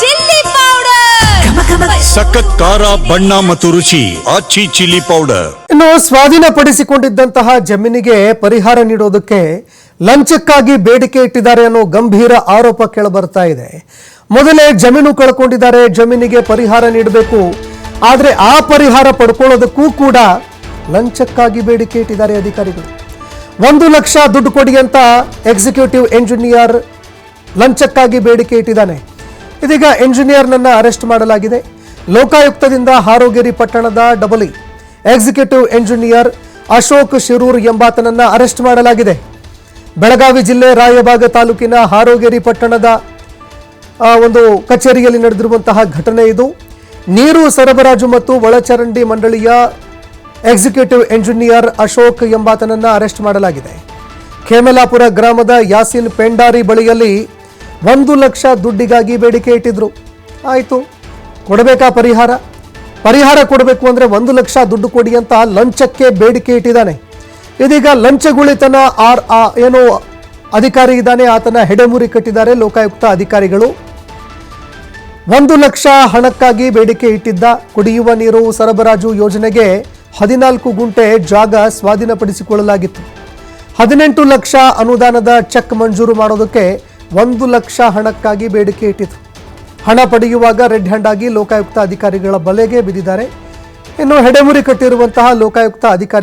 Chilli powder, ಸಖತ್ ಖಾರ ಬಣ್ಣ ಮತ್ತು ರುಚಿ ಆಚಿ ಚಿಲ್ಲಿ ಪೌಡರ್. ಇನ್ನು ಸ್ವಾಧೀನಪಡಿಸಿಕೊಂಡಿದ್ದಂತಹ ಜಮೀನಿಗೆ ಪರಿಹಾರ ನೀಡೋದಕ್ಕೆ ಲಂಚಕ್ಕಾಗಿ ಬೇಡಿಕೆ ಇಟ್ಟಿದ್ದಾರೆ ಅನ್ನೋ ಗಂಭೀರ ಆರೋಪ ಕೇಳಬರ್ತಾ ಇದೆ. ಮೊದಲೇ ಜಮೀನು ಕಳ್ಕೊಂಡಿದ್ದಾರೆ, ಜಮೀನಿಗೆ ಪರಿಹಾರ ನೀಡಬೇಕು. ಆದರೆ ಆ ಪರಿಹಾರ ಪಡ್ಕೊಳ್ಳೋದಕ್ಕೂ ಕೂಡ ಲಂಚಕ್ಕಾಗಿ ಬೇಡಿಕೆ ಇಟ್ಟಿದ್ದಾರೆ ಅಧಿಕಾರಿಗಳು. 1 ಲಕ್ಷ ದುಡ್ಡು ಕೊಡಿ ಅಂತ ಎಕ್ಸಿಕ್ಯೂಟಿವ್ ಎಂಜಿನಿಯರ್ ಲಂಚಕ್ಕಾಗಿ ಬೇಡಿಕೆ ಇಟ್ಟಿದ್ದಾನೆ. ಇದೀಗ ಎಂಜಿನಿಯರ್ನನ್ನ ಅರೆಸ್ಟ್ ಮಾಡಲಾಗಿದೆ. ಲೋಕಾಯುಕ್ತದಿಂದ ಹಾರೋಗೇರಿ ಪಟ್ಟಣದ ಡಬಲಿ ಎಕ್ಸಿಕ್ಯೂಟಿವ್ ಎಂಜಿನಿಯರ್ ಅಶೋಕ್ ಶಿರೂರ್ ಎಂಬಾತನನ್ನ ಅರೆಸ್ಟ್ ಮಾಡಲಾಗಿದೆ. ಬೆಳಗಾವಿ ಜಿಲ್ಲೆ ರಾಯಬಾಗ ತಾಲೂಕಿನ ಹಾರೋಗೇರಿ ಪಟ್ಟಣದ ಒಂದು ಕಚೇರಿಯಲ್ಲಿ ನಡೆದಿರುವಂತಹ ಘಟನೆ ಇದು. ನೀರು ಸರಬರಾಜು ಮತ್ತು ಒಳಚರಂಡಿ ಮಂಡಳಿಯ ಎಕ್ಸಿಕ್ಯೂಟಿವ್ ಎಂಜಿನಿಯರ್ ಅಶೋಕ್ ಎಂಬಾತನನ್ನ ಅರೆಸ್ಟ್ ಮಾಡಲಾಗಿದೆ. ಖೇಮಲಾಪುರ ಗ್ರಾಮದ ಯಾಸಿನ್ ಪೆಂಡಾರಿ ಬಳಿಯಲ್ಲಿ 1 ಲಕ್ಷ ದುಡ್ಡಿಗಾಗಿ ಬೇಡಿಕೆ ಇಟ್ಟಿದ್ರು. ಆಯಿತು, ಕೊಡಬೇಕಾ ಪರಿಹಾರ ಕೊಡಬೇಕು ಅಂದರೆ 1 ಲಕ್ಷ ದುಡ್ಡು ಕೊಡಿ ಅಂತ ಲಂಚಕ್ಕೆ ಬೇಡಿಕೆ ಇಟ್ಟಿದ್ದಾನೆ. ಇದೀಗ ಲಂಚಗುಳಿತನ ಏನೋ ಅಧಿಕಾರಿ ಇದ್ದಾನೆ, ಆತನ ಹೆಡೆಮುರಿ ಕಟ್ಟಿದ್ದಾರೆ ಲೋಕಾಯುಕ್ತ ಅಧಿಕಾರಿಗಳು. 1 ಲಕ್ಷ ಹಣಕ್ಕಾಗಿ ಬೇಡಿಕೆ ಇಟ್ಟಿದ್ದ. ಕುಡಿಯುವ ನೀರು ಸರಬರಾಜು ಯೋಜನೆಗೆ 14 ಗುಂಟೆ ಜಾಗ ಸ್ವಾಧೀನಪಡಿಸಿಕೊಳ್ಳಲಾಗಿತ್ತು. 18 ಲಕ್ಷ ಅನುದಾನದ ಚೆಕ್ ಮಂಜೂರು ಮಾಡೋದಕ್ಕೆ 1 ಲಕ್ಷ ಹಣಕ್ಕಾಗಿ ಬೇಡಿಕೆ ಇಟ್ಟಿತ್ತು. ಹಣ ಪಡೆಯುವಾಗ ರೆಡ್ ಹ್ಯಾಂಡ್ ಆಗಿ ಲೋಕಾಯುಕ್ತ ಅಧಿಕಾರಿಗಳ ಬಲೆಗೆ ಬಿದ್ದಿದ್ದಾರೆ. ಇನ್ನು ಹೆಡೆಮುರಿ ಕಟ್ಟಿರುವಂತಹ ಲೋಕಾಯುಕ್ತ ಅಧಿಕಾರಿ